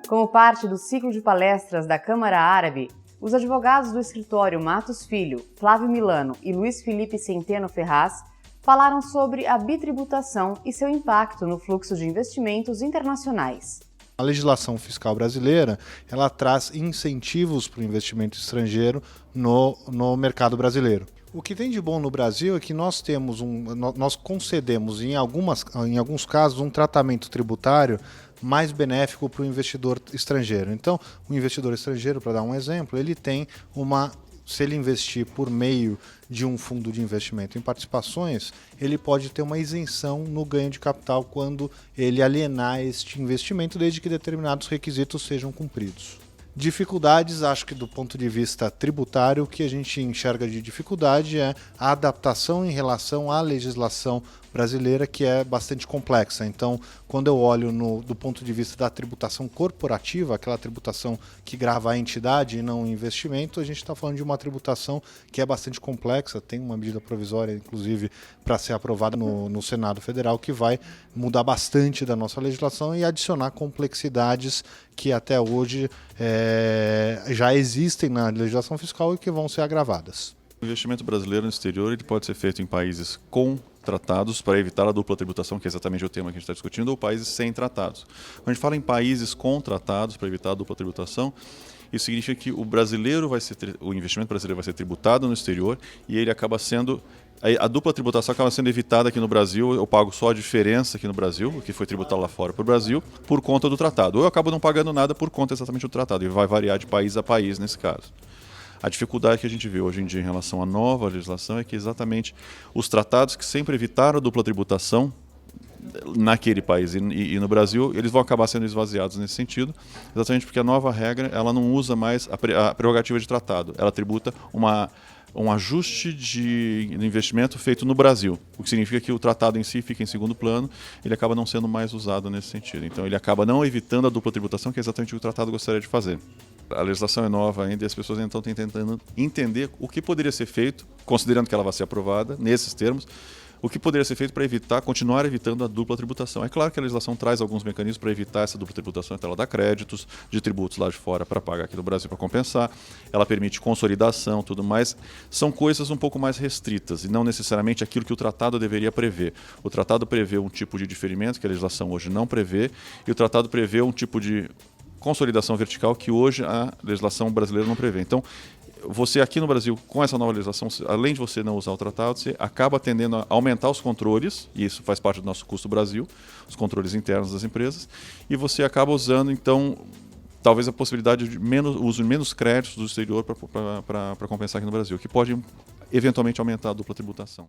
Como parte do ciclo de palestras da Câmara Árabe, os advogados do escritório Matos Filho, Flávio Milano e Luiz Felipe Centeno Ferraz falaram sobre a bitributação e seu impacto no fluxo de investimentos internacionais. A legislação fiscal brasileira, ela traz incentivos para o investimento estrangeiro no mercado brasileiro. O que tem de bom no Brasil é que nós concedemos em alguns casos um tratamento tributário mais benéfico para o investidor estrangeiro. Então, o investidor estrangeiro, para dar um exemplo, ele tem se ele investir por meio de um fundo de investimento em participações, ele pode ter uma isenção no ganho de capital quando ele alienar este investimento, desde que determinados requisitos sejam cumpridos. Dificuldades, acho que do ponto de vista tributário, o que a gente enxerga de dificuldade é a adaptação em relação à legislação brasileira, que é bastante complexa. Então, quando eu olho do ponto de vista da tributação corporativa, aquela tributação que grava a entidade e não o investimento, a gente está falando de uma tributação que é bastante complexa, tem uma medida provisória, inclusive, para ser aprovada no Senado Federal, que vai mudar bastante da nossa legislação e adicionar complexidades que até hoje já existem na legislação fiscal e que vão ser agravadas. O investimento brasileiro no exterior ele pode ser feito em países com tratados para evitar a dupla tributação, que é exatamente o tema que a gente está discutindo, ou países sem tratados. Quando a gente fala em países com tratados para evitar a dupla tributação, isso significa que o investimento brasileiro vai ser tributado no exterior e ele acaba sendo a dupla tributação acaba sendo evitada aqui no Brasil. Eu pago só a diferença aqui no Brasil, o que foi tributado lá fora para o Brasil, por conta do tratado. Ou eu acabo não pagando nada por conta exatamente do tratado, e vai variar de país a país nesse caso. A dificuldade que a gente vê hoje em dia em relação à nova legislação é que exatamente os tratados que sempre evitaram a dupla tributação naquele país e no Brasil, eles vão acabar sendo esvaziados nesse sentido, exatamente porque a nova regra ela não usa mais a prerrogativa de tratado, ela tributa um ajuste de investimento feito no Brasil, o que significa que o tratado em si fica em segundo plano, ele acaba não sendo mais usado nesse sentido. Então ele acaba não evitando a dupla tributação, que é exatamente o que o tratado gostaria de fazer. A legislação é nova ainda e as pessoas então estão tentando entender o que poderia ser feito, considerando que ela vai ser aprovada, nesses termos, o que poderia ser feito para continuar evitando a dupla tributação. É claro que a legislação traz alguns mecanismos para evitar essa dupla tributação, então ela dá créditos de tributos lá de fora para pagar aqui no Brasil para compensar, ela permite consolidação, tudo mais. São coisas um pouco mais restritas e não necessariamente aquilo que o tratado deveria prever. O tratado prevê um tipo de diferimento que a legislação hoje não prevê e o tratado prevê um tipo de consolidação vertical que hoje a legislação brasileira não prevê. Então, você aqui no Brasil, com essa nova legislação, além de você não usar o tratado, você acaba tendendo a aumentar os controles, e isso faz parte do nosso custo Brasil, os controles internos das empresas, e você acaba usando, então, talvez a possibilidade de uso de menos créditos do exterior para compensar aqui no Brasil, que pode eventualmente aumentar a dupla tributação.